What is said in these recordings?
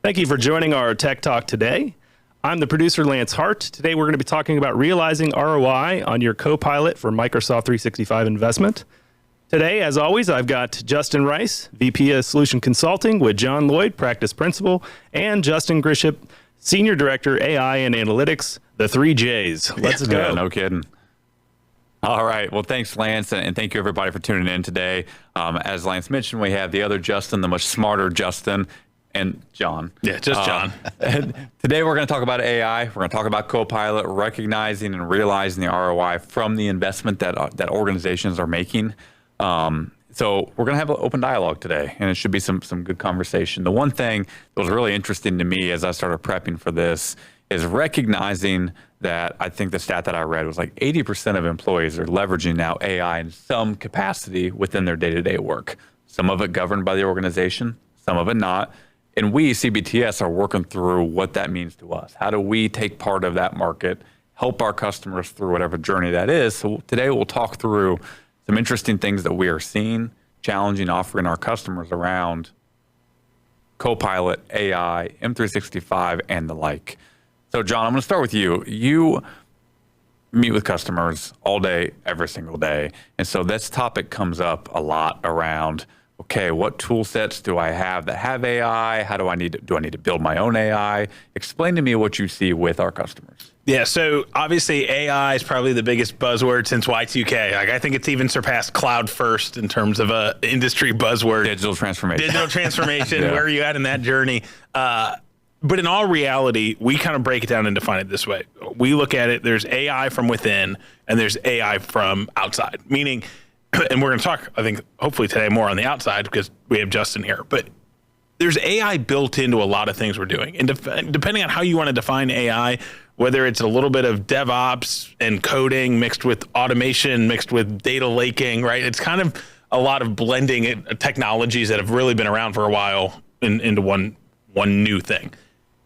Thank you for joining our Tech Talk today. I'm the producer, Lance Hart. Today we're going to be talking about realizing ROI on your Copilot for Microsoft 365 investment. Today, as always, I've got Justin Rice, VP of Solution Consulting with John Lloyd, Practice Principal, and Justin Grisham, Senior Director, AI and Analytics, the 3 Js. Let's go. Yeah, no kidding. All right. Well, thanks, Lance, and thank you, everybody, for tuning in today. As Lance mentioned, we have the other Justin, the much smarter Justin, and John. Yeah, just John. Today, we're going to talk about AI. We're going to talk about Copilot, recognizing and realizing the ROI from the investment that organizations are making. So we're going to have an open dialogue today, and it should be some good conversation. The one thing that was really interesting to me as I started prepping for this is recognizing that I think the stat that I read was like 80% of employees are leveraging now AI in some capacity within their day-to-day work. Some of it governed by the organization, some of it not. And we, CBTS, are working through what that means to us. How do we take part of that market, help our customers through whatever journey that is? So today we'll talk through some interesting things that we are seeing, challenging, offering our customers around Copilot, AI, M365, and the like. So, John, I'm going to start with you. You meet with customers all day, every single day. And so this topic comes up a lot around, okay, what tool sets do I have that have AI? How do I need to build my own AI? Explain to me what you see with our customers. Yeah, so obviously AI is probably the biggest buzzword since Y2K. Like, I think it's even surpassed cloud first in terms of a industry buzzword. Digital transformation. Digital transformation, yeah. Where are you at in that journey? But in all reality, we kind of break it down and define it this way. We look at it, there's AI from within and there's AI from outside, meaning, and we're going to talk, I think, hopefully today more on the outside because we have Justin here, but there's AI built into a lot of things we're doing. And depending on how you want to define AI, whether it's a little bit of DevOps and coding mixed with automation, mixed with data laking, right? It's kind of a lot of blending technologies that have really been around for a while into one new thing.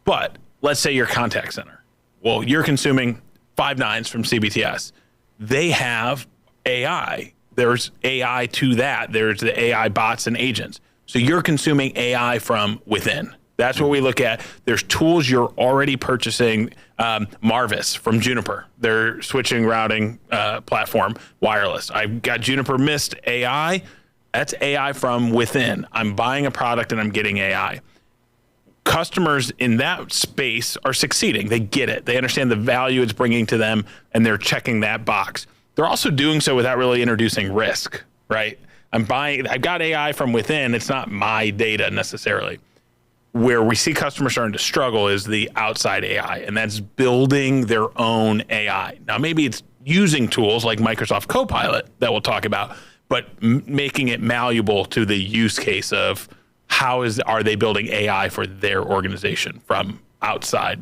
But let's say your contact center. Well, you're consuming 5 nines from CBTS. They have AI. There's AI to that. There's the AI bots and agents. So you're consuming AI from within. That's what we look at. There's tools you're already purchasing. Marvis from Juniper, their switching routing platform, wireless. I've got Juniper Mist AI. That's AI from within. I'm buying a product and I'm getting AI. Customers in that space are succeeding. They get it. They understand the value it's bringing to them, and they're checking that box. They're also doing so without really introducing risk, right? I've got AI from within. It's not my data necessarily. Where we see customers starting to struggle is the outside AI, and that's building their own AI. Now, maybe it's using tools like Microsoft Copilot that we'll talk about, but making it malleable to the use case of are they building AI for their organization from outside?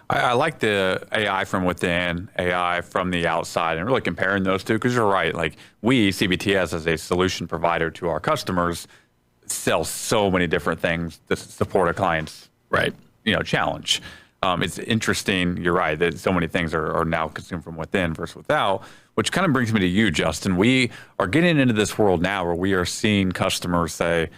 I like the AI from within, AI from the outside, and really comparing those two, because you're right. Like, we, CBTS, as a solution provider to our customers, sell so many different things to support a client's challenge. It's interesting, you're right, that so many things are now consumed from within versus without, which kind of brings me to you, Justin. We are getting into this world now where we are seeing customers say,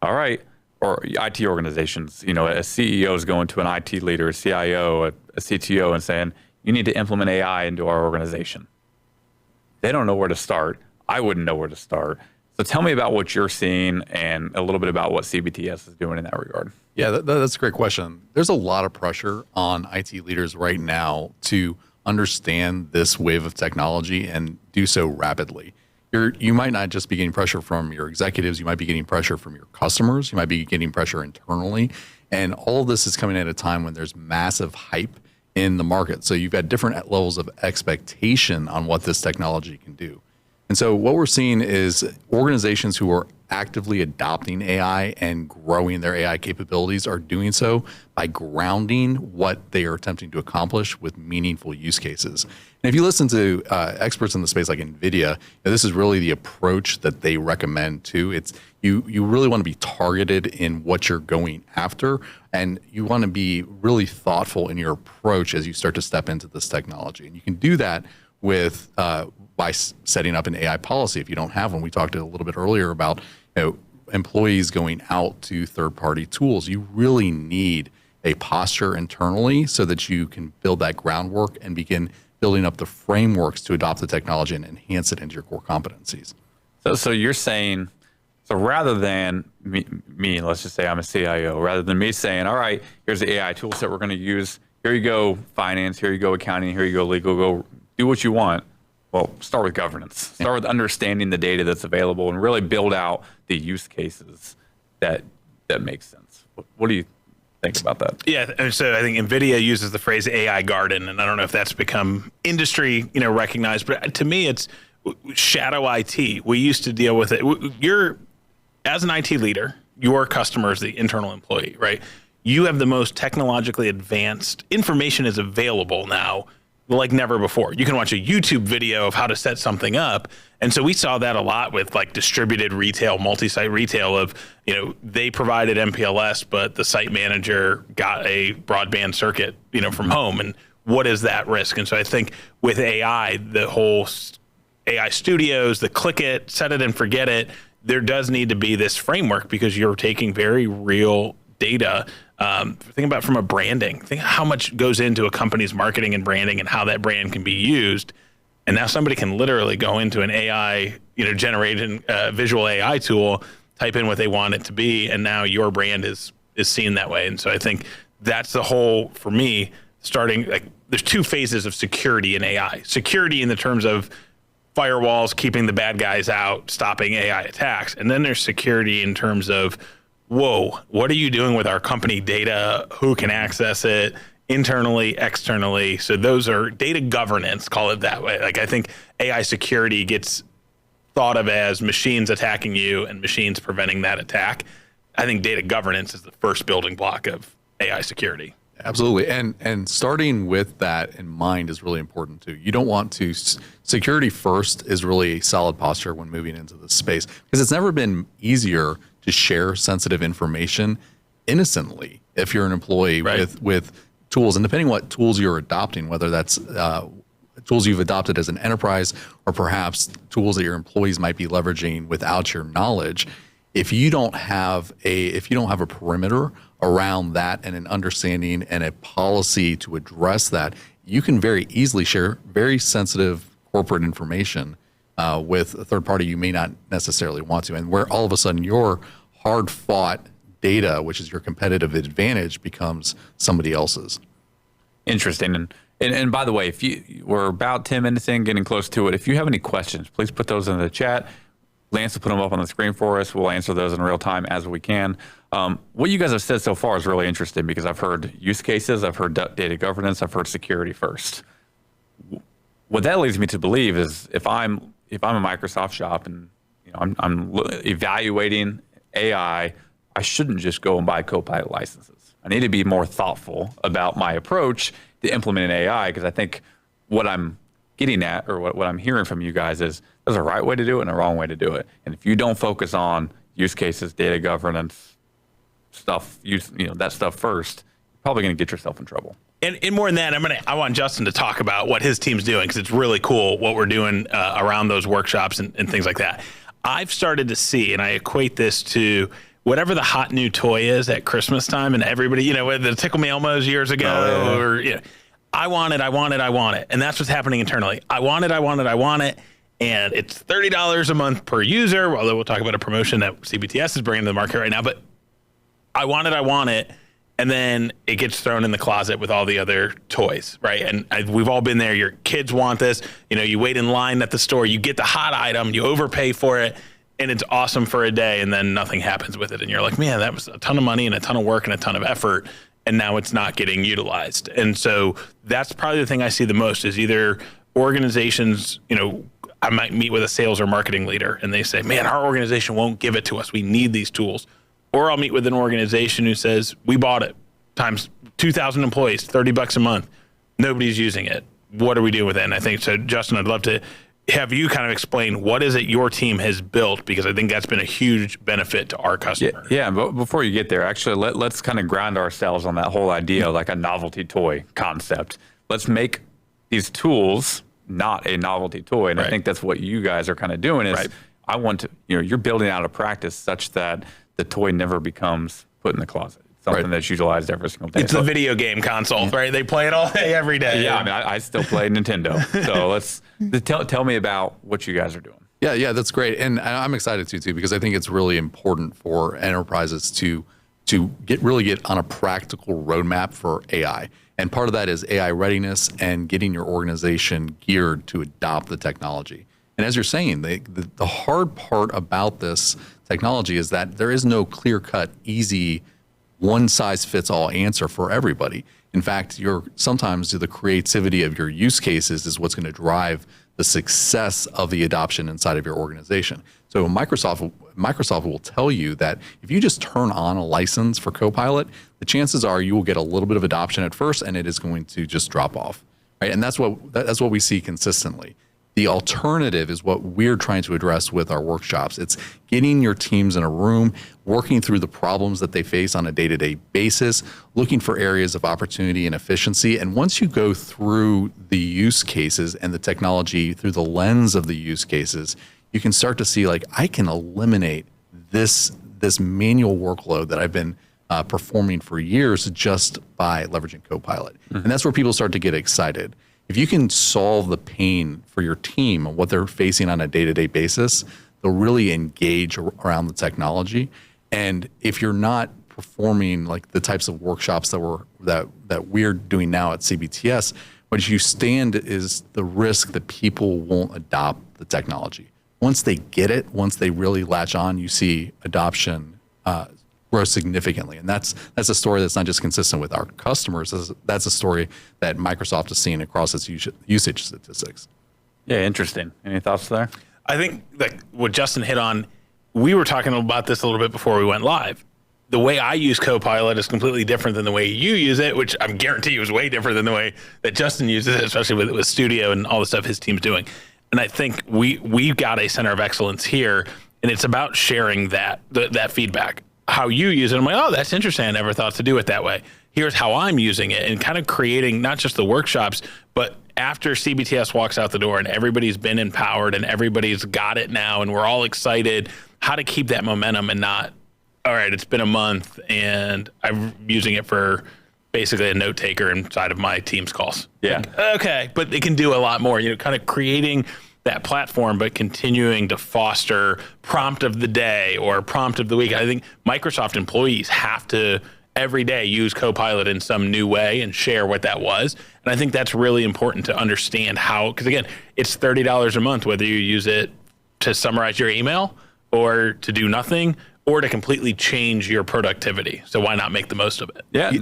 all right, or IT organizations, a CEO is going to an IT leader, a CIO, a CTO, and saying, you need to implement AI into our organization. They don't know where to start. I wouldn't know where to start. So tell me about what you're seeing and a little bit about what CBTS is doing in that regard. Yeah, that's a great question. There's a lot of pressure on IT leaders right now to understand this wave of technology and do so rapidly. You might not just be getting pressure from your executives, you might be getting pressure from your customers, you might be getting pressure internally. And all of this is coming at a time when there's massive hype in the market. So you've got different levels of expectation on what this technology can do. And so what we're seeing is organizations who are actively adopting AI and growing their AI capabilities are doing so by grounding what they are attempting to accomplish with meaningful use cases. And if you listen to experts in the space like NVIDIA, this is really the approach that they recommend too. It's you really want to be targeted in what you're going after, and you want to be really thoughtful in your approach as you start to step into this technology. And you can do that with by setting up an AI policy if you don't have one. We talked a little bit earlier about employees going out to third-party tools. You really need a posture internally so that you can build that groundwork and begin building up the frameworks to adopt the technology and enhance it into your core competencies. So you're saying, so rather than me, let's just say I'm a CIO, rather than me saying, all right, here's the AI tool set we're going to use. Here you go, finance. Here you go, accounting. Here you go, legal. Go do what you want. Well, start with governance. Start with understanding the data that's available and really build out the use cases that make sense. What do you think about that? Yeah, and so I think NVIDIA uses the phrase AI garden, and I don't know if that's become industry, recognized, but to me, it's shadow IT. We used to deal with it. As an IT leader, your customer is the internal employee, right? You have the most technologically advanced information is available now like never before. You can watch a YouTube video of how to set something up. And so we saw that a lot with like distributed retail, multi-site retail of, they provided MPLS, but the site manager got a broadband circuit, from home. And what is that risk? And so I think with AI, the whole AI studios, the click it, set it and forget it, there does need to be this framework because you're taking very real data. Think about from a branding. Think how much goes into a company's marketing and branding and how that brand can be used. And now somebody can literally go into an AI, generated visual AI tool, type in what they want it to be, and now your brand is seen that way. And so I think that's the whole, for me, starting, like, there's two phases of security in AI. Security in the terms of firewalls, keeping the bad guys out, stopping AI attacks. And then there's security in terms of, whoa, what are you doing with our company data? Who can access it internally, externally? So those are data governance, call it that way. Like, I think AI security gets thought of as machines attacking you and machines preventing that attack. I think data governance is the first building block of AI security. Absolutely. And starting with that in mind is really important too. You don't want to, security first is really a solid posture when moving into this space, because it's never been easier to share sensitive information innocently if you're an employee, right, with tools. And depending what tools you're adopting, whether that's tools you've adopted as an enterprise or perhaps tools that your employees might be leveraging without your knowledge, if you don't have a perimeter around that and an understanding and a policy to address that, you can very easily share very sensitive corporate information with a third party you may not necessarily want to, and where all of a sudden your hard-fought data, which is your competitive advantage, becomes somebody else's. Interesting. And by the way, we're about 10 minutes in, getting close to it. If you have any questions, please put those in the chat. Lance will put them up on the screen for us. We'll answer those in real time as we can. What you guys have said so far is really interesting because I've heard use cases, I've heard data governance, I've heard security first. What that leads me to believe is if I'm a Microsoft shop and I'm evaluating AI, I shouldn't just go and buy Copilot licenses. I need to be more thoughtful about my approach to implementing AI, because I think what I'm getting at, or what I'm hearing from you guys, is there's a right way to do it and a wrong way to do it. And if you don't focus on use cases, data governance stuff, that stuff first, you're probably going to get yourself in trouble. And more than that, I want Justin to talk about what his team's doing, because it's really cool what we're doing around those workshops and things like that. I've started to see, and I equate this to whatever the hot new toy is at Christmas time, and everybody, the Tickle Me Elmos years ago, or I want it. And that's what's happening internally. I want it. And it's $30 a month per user, although we'll talk about a promotion that CBTS is bringing to the market right now. But I want it. And then it gets thrown in the closet with all the other toys, right? And we've all been there. Your kids want this. You wait in line at the store. You get the hot item. You overpay for it. And it's awesome for a day. And then nothing happens with it. And you're like, man, that was a ton of money and a ton of work and a ton of effort. And now it's not getting utilized. And so that's probably the thing I see the most is either organizations, I might meet with a sales or marketing leader and they say, man, our organization won't give it to us. We need these tools. Or I'll meet with an organization who says, we bought it times 2,000 employees, $30 a month. Nobody's using it. What are we doing with it? And I think, so Justin, I'd love to have you kind of explain what is it your team has built, because I think that's been a huge benefit to our customer. Yeah, but before you get there, actually, let's kind of ground ourselves on that whole idea, like a novelty toy concept. Let's make these tools not a novelty toy. And I think that's what you guys are kind of doing is, I want to, you're building out a practice such that the toy never becomes put in the closet. It's something that's utilized every single day. It's a video game console, right? They play it all day, every day. Yeah, I mean, I still play Nintendo. So tell me about what you guys are doing. Yeah, that's great. And I'm excited too, because I think it's really important for enterprises to get on a practical roadmap for AI. And part of that is AI readiness and getting your organization geared to adopt the technology. And as you're saying, the hard part about this technology is that there is no clear-cut, easy, one-size-fits-all answer for everybody. In fact, sometimes the creativity of your use cases is what's going to drive the success of the adoption inside of your organization. So Microsoft will tell you that if you just turn on a license for Copilot, the chances are you will get a little bit of adoption at first, and it is going to just drop off, right? And that's what we see consistently. The alternative is what we're trying to address with our workshops. It's getting your teams in a room, working through the problems that they face on a day-to-day basis, looking for areas of opportunity and efficiency. And once you go through the use cases and the technology through the lens of the use cases, you can start to see, like, I can eliminate this manual workload that I've been performing for years just by leveraging Copilot. Mm-hmm. And that's where people start to get excited. If you can solve the pain for your team and what they're facing on a day-to-day basis, they'll really engage around the technology. And if you're not performing like the types of workshops that we're doing now at CBTS, what you stand is the risk that people won't adopt the technology. Once they get it, once they really latch on, you see adoption grow significantly. And that's a story that's not just consistent with our customers. That's a story that Microsoft is seeing across its usage statistics. Yeah, interesting. Any thoughts there? I think like what Justin hit on, we were talking about this a little bit before we went live. The way I use Copilot is completely different than the way you use it, which I'm guarantee you is way different than the way that Justin uses it, especially with Studio and all the stuff his team's doing. And I think we've got a center of excellence here, and it's about sharing that feedback. How you use it, I'm like, oh, that's interesting. I never thought to do it that way. Here's how I'm using it, and kind of creating not just the workshops, but after CBTS walks out the door and everybody's been empowered and everybody's got it now and we're all excited, how to keep that momentum and not, all right, it's been a month and I'm using it for basically a note taker inside of my Teams calls. Yeah. Like, okay, but it can do a lot more, kind of creating that platform, but continuing to foster prompt of the day or prompt of the week. I think Microsoft employees have to every day use Copilot in some new way and share what that was. And I think that's really important to understand how, because again, it's $30 a month, whether you use it to summarize your email or to do nothing or to completely change your productivity. So why not make the most of it? Yeah.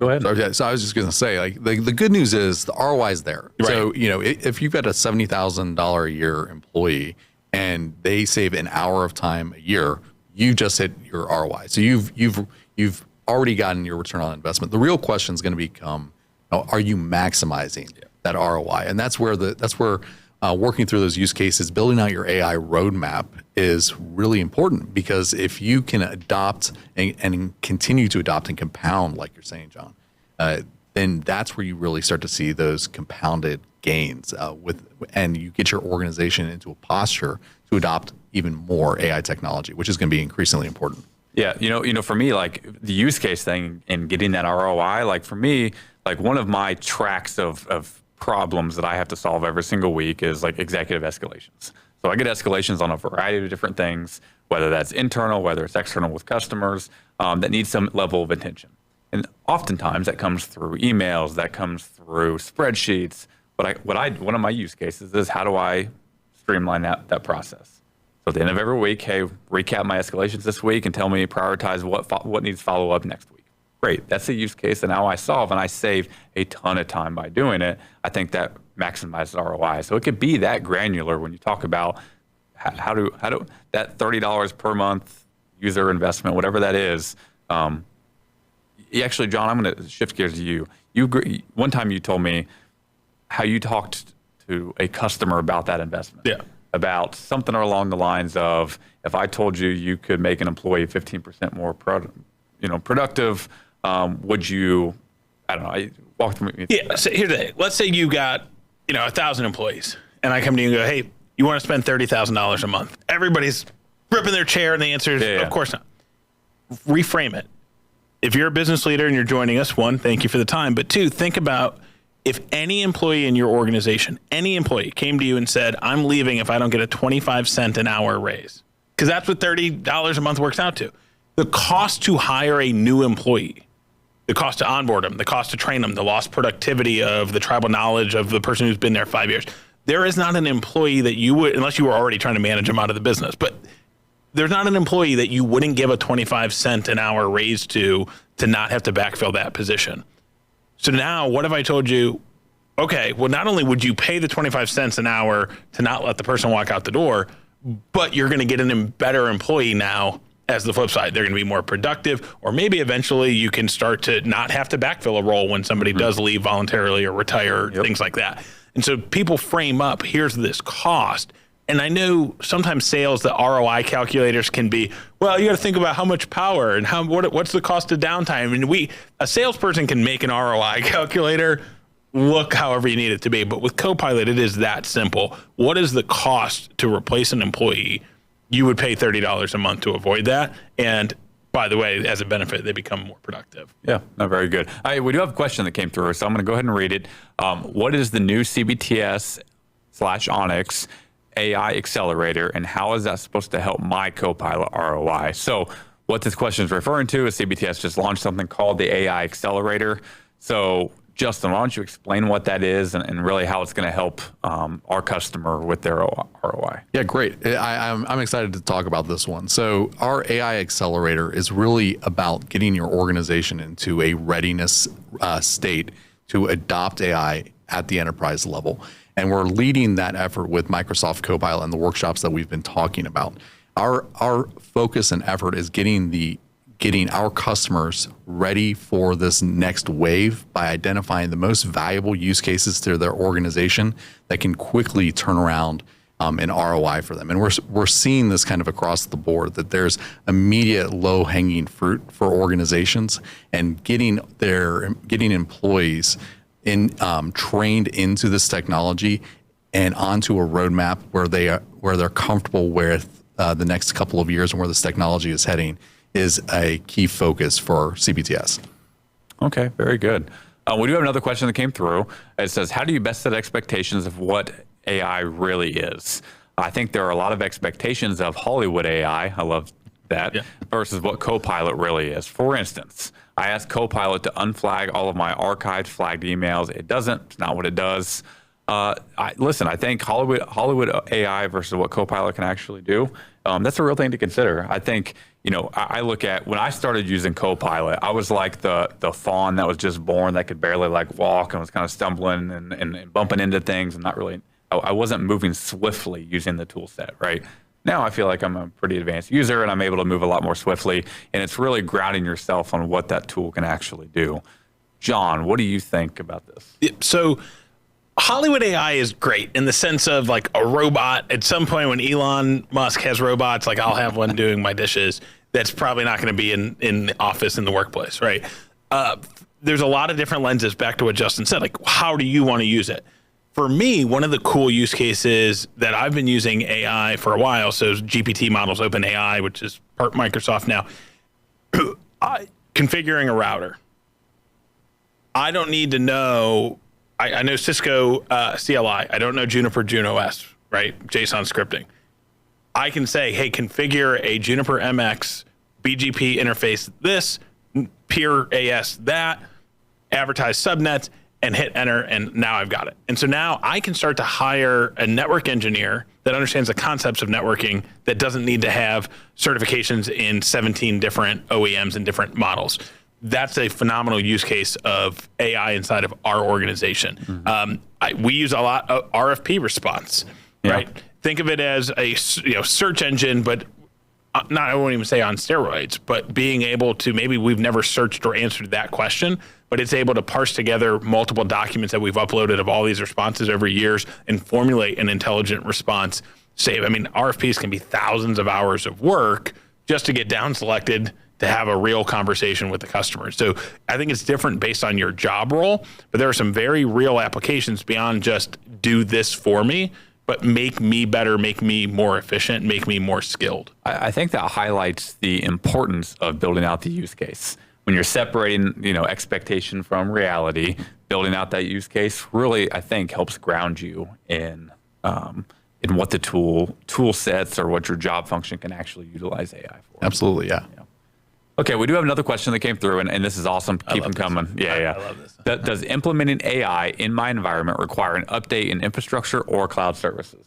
Go ahead. So I was just going to say, like, the good news is the ROI is there. Right. So, if you've got a $70,000 a year employee and they save an hour of time a year, you just hit your ROI. So you've already gotten your return on investment. The real question is going to become, are you maximizing that ROI? And that's where working through those use cases, building out your AI roadmap is really important, because if you can adopt and continue to adopt and compound, like you're saying, John, then that's where you really start to see those compounded gains and you get your organization into a posture to adopt even more AI technology, which is going to be increasingly important. Yeah, for me, like the use case thing and getting that ROI, like for me, like one of my tracks of problems that I have to solve every single week is like executive escalations. So I get escalations on a variety of different things, whether that's internal, whether it's external with customers, that need some level of attention. And oftentimes that comes through emails, that comes through spreadsheets. But one of my use cases is, how do I streamline that process? So at the end of every week, hey, recap my escalations this week and tell me, prioritize what needs follow up next week. Great, that's a use case that now I solve, and I save a ton of time by doing it. I think that maximizes ROI. So it could be that granular when you talk about how do that $30 per month user investment, whatever that is. Actually, John, I'm going to shift gears to you. One time you told me how you talked to a customer about that investment. Yeah. About something along the lines of, if I told you could make an employee 15% more productive, would you, I don't know, walk through me. Yeah, so here's the thing. Let's say you got, 1,000 employees, and I come to you and go, hey, you want to spend $30,000 a month. Everybody's gripping their chair and the answer is, of course not. Reframe it. If you're a business leader and you're joining us, one, thank you for the time. But two, think about if any employee in your organization, any employee came to you and said, I'm leaving if I don't get a 25-cent an hour raise. Because that's what $30 a month works out to. The cost to hire a new employee, the cost to onboard them, the cost to train them, the lost productivity of the tribal knowledge of the person who's been there 5 years. There is not an employee that you would, unless you were already trying to manage them out of the business, but there's not an employee that you wouldn't give a 25-cent an hour raise to not have to backfill that position. So now what if I told you, okay, well, not only would you pay the 25 cents an hour to not let the person walk out the door, but you're going to get a better employee now as the flip side. They're going to be more productive, or maybe eventually you can start to not have to backfill a role when somebody does leave voluntarily or retire, things like that. And so people frame up, here's this cost. And I know sometimes sales, the ROI calculators can be, well, you got to think about how much power and what's the cost of downtime. And a salesperson can make an ROI calculator look however you need it to be. But with Copilot, it is that simple. What is the cost to replace an employee? You would pay $30 a month to avoid that. And by the way, as a benefit, they become more productive. Yeah, no, very good. We do have a question that came through, so I'm going to go ahead and read it. What is the new CBTS /OnX AI Accelerator, and how is that supposed to help my Copilot ROI? So what this question is referring to is CBTS just launched something called the AI Accelerator. So Justin, why don't you explain what that is and really how it's going to help our customer with their ROI? Yeah, great. I'm excited to talk about this one. So our AI Accelerator is really about getting your organization into a readiness state to adopt AI at the enterprise level. And we're leading that effort with Microsoft Copilot and the workshops that we've been talking about. Our focus and effort is getting our customers ready for this next wave by identifying the most valuable use cases to their organization that can quickly turn around an ROI for them. And we're seeing this kind of across the board, that there's immediate low-hanging fruit for organizations, and getting employees trained into this technology and onto a roadmap where they're comfortable with the next couple of years and where this technology is heading is a key focus for CBTS. Okay, very good. We do have another question that came through. It says, how do you best set expectations of what AI really is? I think there are a lot of expectations of Hollywood AI. I love that. Yeah. Versus what Copilot really is. For instance, I asked Copilot to unflag all of my archived flagged emails. It doesn't. It's not what it does. I think Hollywood AI versus what Copilot can actually do, that's a real thing to consider. I think, I look at when I started using Copilot, I was like the fawn that was just born that could barely walk and was kind of stumbling and bumping into things and not really, I wasn't moving swiftly using the tool set, right? Now I feel like I'm a pretty advanced user and I'm able to move a lot more swiftly, and it's really grounding yourself on what that tool can actually do. John, what do you think about this? So Hollywood AI is great in the sense of like a robot. At some point when Elon Musk has robots, like I'll have one doing my dishes, that's probably not going to be in the office, in the workplace, right? There's a lot of different lenses, back to what Justin said, like how do you want to use it? For me, one of the cool use cases that I've been using AI for a while, so GPT models, OpenAI, which is part Microsoft now, configuring a router. I don't need to know, I know Cisco CLI, I don't know Juniper JunoS, right? JSON scripting. I can say, hey, configure a Juniper MX BGP interface this, peer AS that, advertise subnets, and hit enter, and now I've got it. And so now I can start to hire a network engineer that understands the concepts of networking, that doesn't need to have certifications in 17 different OEMs and different models. That's a phenomenal use case of AI inside of our organization. Mm-hmm. We use a lot of RFP response, right? Think of it as a search engine, but I won't even say on steroids, but being able to, maybe we've never searched or answered that question, but it's able to parse together multiple documents that we've uploaded of all these responses over years and formulate an intelligent response. RFPs can be thousands of hours of work just to get down selected to have a real conversation with the customer. So I think it's different based on your job role, but there are some very real applications beyond just do this for me, but make me better, make me more efficient, make me more skilled. I think that highlights the importance of building out the use case. When you're separating, expectation from reality, building out that use case really, I think, helps ground you in what the tool sets or what your job function can actually utilize AI for. Absolutely, yeah. Okay, we do have another question that came through, and this is awesome. Keep them coming. Yeah. I love this. Does implementing AI in my environment require an update in infrastructure or cloud services?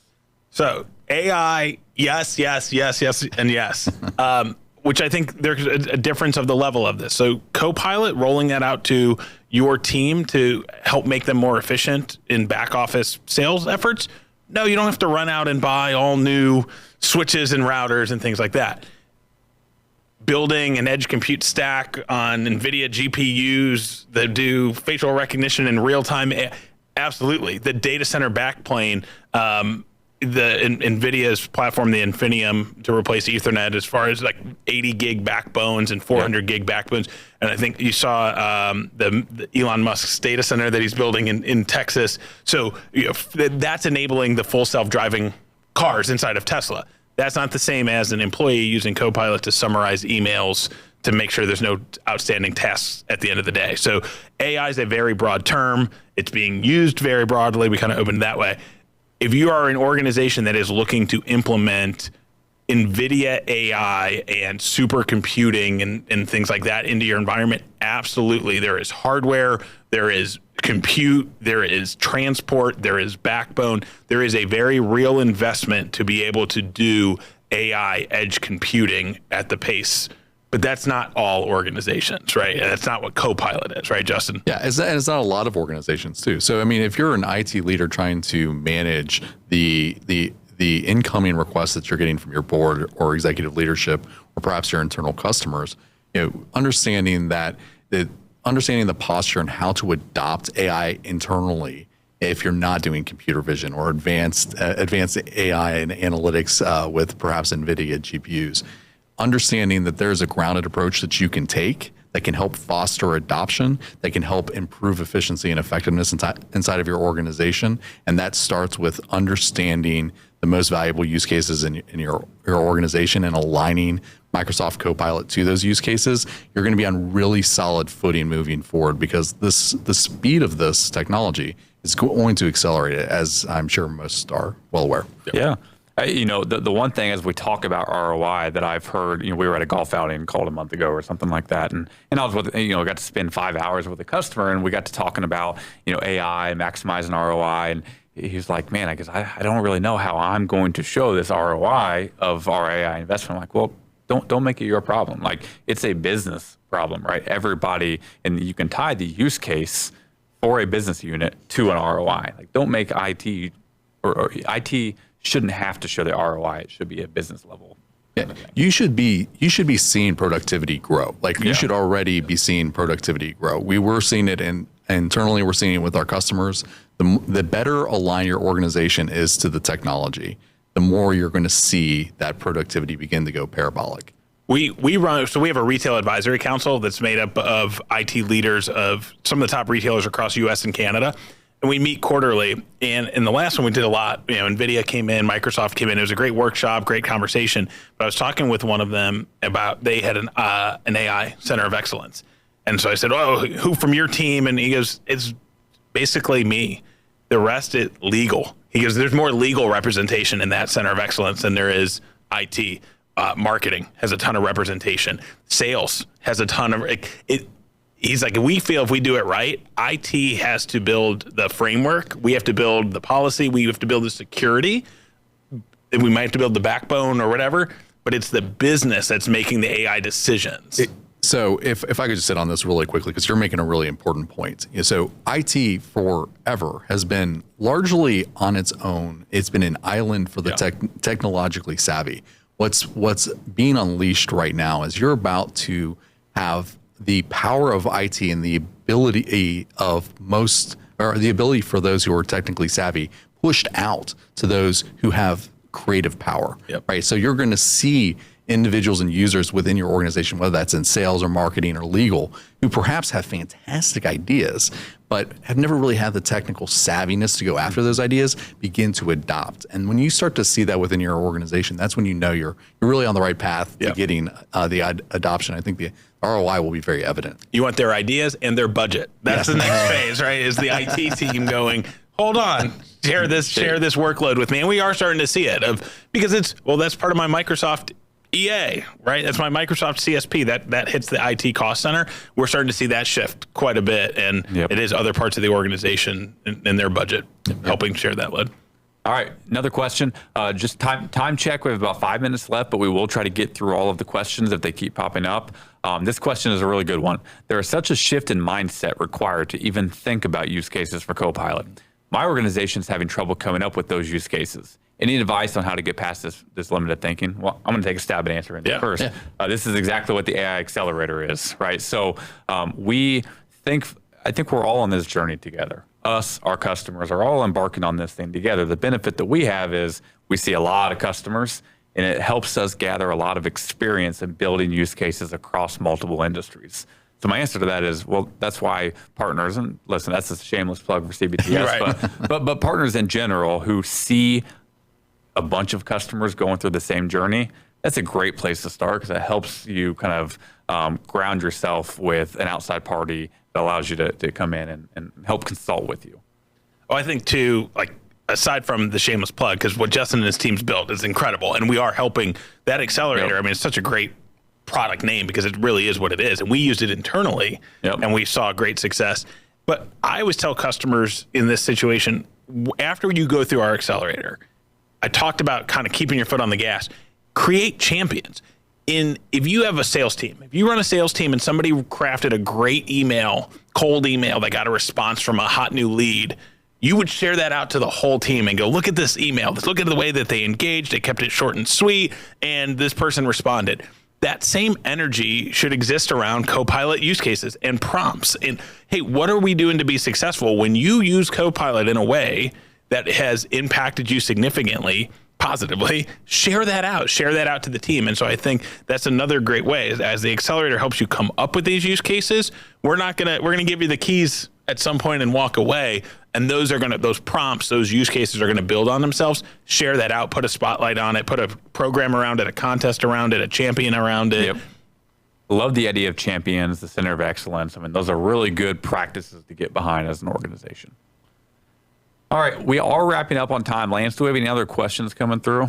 So AI, yes, and yes. Which I think there's a difference of the level of this. So Copilot, rolling that out to your team to help make them more efficient in back office sales efforts. No, you don't have to run out and buy all new switches and routers and things like that. Building an edge compute stack on NVIDIA GPUs that do facial recognition in real time. Absolutely. The data center backplane, NVIDIA's platform, the Infinium, to replace Ethernet as far as like 80 gig backbones and 400 gig backbones. And I think you saw the Elon Musk's data center that he's building in Texas. So that's enabling the full self-driving cars inside of Tesla. That's not the same as an employee using Copilot to summarize emails to make sure there's no outstanding tasks at the end of the day. So AI is a very broad term. It's being used very broadly. We kind of opened it that way. If you are an organization that is looking to implement NVIDIA AI and supercomputing and things like that into your environment, absolutely. There is hardware, there is compute, there is transport, there is backbone. There is a very real investment to be able to do AI edge computing at the pace. But that's not all organizations, right? And that's not what Copilot is, right, Justin? Yeah, and it's not a lot of organizations too. So, I mean, if you're an IT leader trying to manage the incoming requests that you're getting from your board or executive leadership, or perhaps your internal customers, understanding the posture and how to adopt AI internally if you're not doing computer vision or advanced AI and analytics with perhaps NVIDIA GPUs. Understanding that there's a grounded approach that you can take that can help foster adoption, that can help improve efficiency and effectiveness inside of your organization. And that starts with understanding the most valuable use cases in your organization and aligning Microsoft Copilot to those use cases. You're going to be on really solid footing moving forward, because the speed of this technology is going to accelerate it, as I'm sure most are well aware. Yeah. The one thing as we talk about ROI that I've heard, we were at a golf outing called a month ago or something like that. And I was with, got to spend 5 hours with a customer, and we got to talking about, AI, maximizing ROI. And he was like, man, I guess I don't really know how I'm going to show this ROI of our AI investment. I'm like, well, don't make it your problem. Like, it's a business problem, right? Everybody, and you can tie the use case for a business unit to an ROI. Like, don't make IT or IT shouldn't have to show the ROI. It should be a business level. Yeah. You should be seeing productivity grow. Like, you should already be seeing productivity grow. We were seeing it internally. We're seeing it with our customers. The better align your organization is to the technology, the more you're going to see that productivity begin to go parabolic. We have a retail advisory council that's made up of IT leaders of some of the top retailers across US and Canada. And we meet quarterly. And in the last one, we did a lot. NVIDIA came in, Microsoft came in. It was a great workshop, great conversation. But I was talking with one of them about they had an AI center of excellence. And so I said, oh, who from your team? And he goes, it's basically me. The rest is legal. He goes, there's more legal representation in that center of excellence than there is IT. Marketing has a ton of representation. Sales has a ton of it. He's like, we feel if we do it right, IT has to build the framework. We have to build the policy. We have to build the security. We might have to build the backbone or whatever, but it's the business that's making the AI decisions. So if I could just sit on this really quickly, because you're making a really important point. So IT forever has been largely on its own. It's been an island for the technologically savvy. What's being unleashed right now is you're about to have the power of IT and the ability for those who are technically savvy pushed out to those who have creative power, right? So you're going to see individuals and users within your organization, whether that's in sales or marketing or legal, who perhaps have fantastic ideas, but have never really had the technical savviness to go after those ideas, begin to adopt. And when you start to see that within your organization, that's when you know you're really on the right path to getting the adoption. I think the ROI will be very evident. You want their ideas and their budget. That's the next phase, right? Is the IT team going, hold on, share this workload with me. And we are starting to see it because that's part of my Microsoft EA, right? That's my Microsoft CSP. That hits the IT cost center. We're starting to see that shift quite a bit. And it is other parts of the organization in their budget helping share that load. All right, another question. Just time check. We have about 5 minutes left, but we will try to get through all of the questions if they keep popping up. This question is a really good one. There is such a shift in mindset required to even think about use cases for Copilot. My organization is having trouble coming up with those use cases. Any advice on how to get past this limited thinking? Well, I'm going to take a stab at answering it first. This is exactly what the AI Accelerator is, right? So I think we're all on this journey together. Us, our customers are all embarking on this thing together. The benefit that we have is we see a lot of customers, and it helps us gather a lot of experience in building use cases across multiple industries. So my answer to that is, well, that's why partners, and listen, that's a shameless plug for CBTS, but partners in general who see a bunch of customers going through the same journey, that's a great place to start because it helps you kind of ground yourself with an outside party that allows you to come in and help consult with you. Oh, I think too, like aside from the shameless plug, because what Justin and his team's built is incredible, and we are helping that accelerator. I mean, it's such a great product name because it really is what it is, and we used it internally, and we saw great success. But I always tell customers in this situation, after you go through our accelerator, I talked about kind of keeping your foot on the gas, create champions. If you have a sales team, if you run a sales team and somebody crafted a great email, cold email that got a response from a hot new lead, you would share that out to the whole team and go, look at this email. Look at the way that they engaged. They kept it short and sweet, and this person responded. That same energy should exist around Copilot use cases and prompts. And hey, what are we doing to be successful? When you use Copilot in a way that has impacted you significantly, positively, share that out to the team. And so I think that's another great way as the accelerator helps you come up with these use cases. We're going to give you the keys at some point and walk away. And those prompts, those use cases are going to build on themselves. Share that out, put a spotlight on it, put a program around it, a contest around it, a champion around it. Love the idea of champions, the center of excellence. I mean, those are really good practices to get behind as an organization. All right, we are wrapping up on time. Lance, do we have any other questions coming through?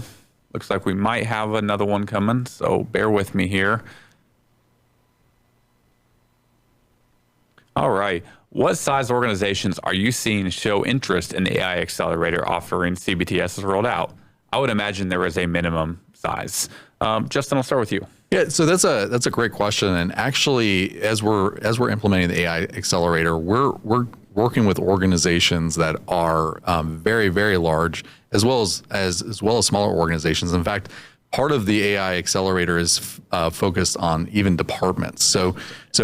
Looks like we might have another one coming, so bear with me here. All right. What size organizations are you seeing show interest in the AI Accelerator offering CBTS is rolled out? I would imagine there is a minimum size. Justin, I'll start with you. Yeah, so that's a great question. And actually, as we're implementing the AI Accelerator, we're working with organizations that are very, very large, as well as smaller organizations. In fact, part of the AI Accelerator is focused on even departments. So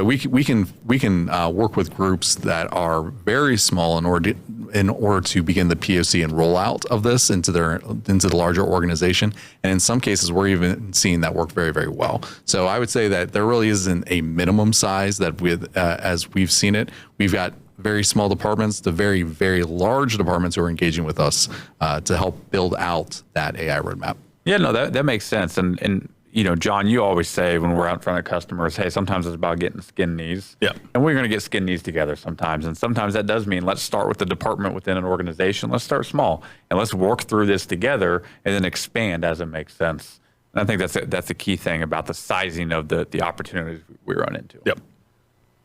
we can work with groups that are very small in order to begin the POC and rollout of this into the larger organization. And in some cases, we're even seeing that work very, very well. So I would say that there really isn't a minimum size that as we've seen it. We've got very small departments to very, very large departments who are engaging with us to help build out that AI roadmap. Yeah, no, that makes sense. And you know, John, you always say when we're out in front of customers, hey, sometimes it's about getting skin knees. Yeah. And we're going to get skin knees together sometimes. And sometimes that does mean let's start with the department within an organization. Let's start small and let's work through this together and then expand as it makes sense. And I think that's a key thing about the sizing of the opportunities we run into. Yep.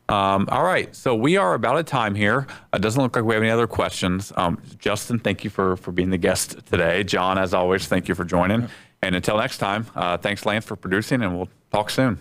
All right, so we are about at time here. It doesn't look like we have any other questions. Justin, thank you for being the guest today. John, as always, thank you for joining. And until next time, thanks, Lance, for producing, and we'll talk soon.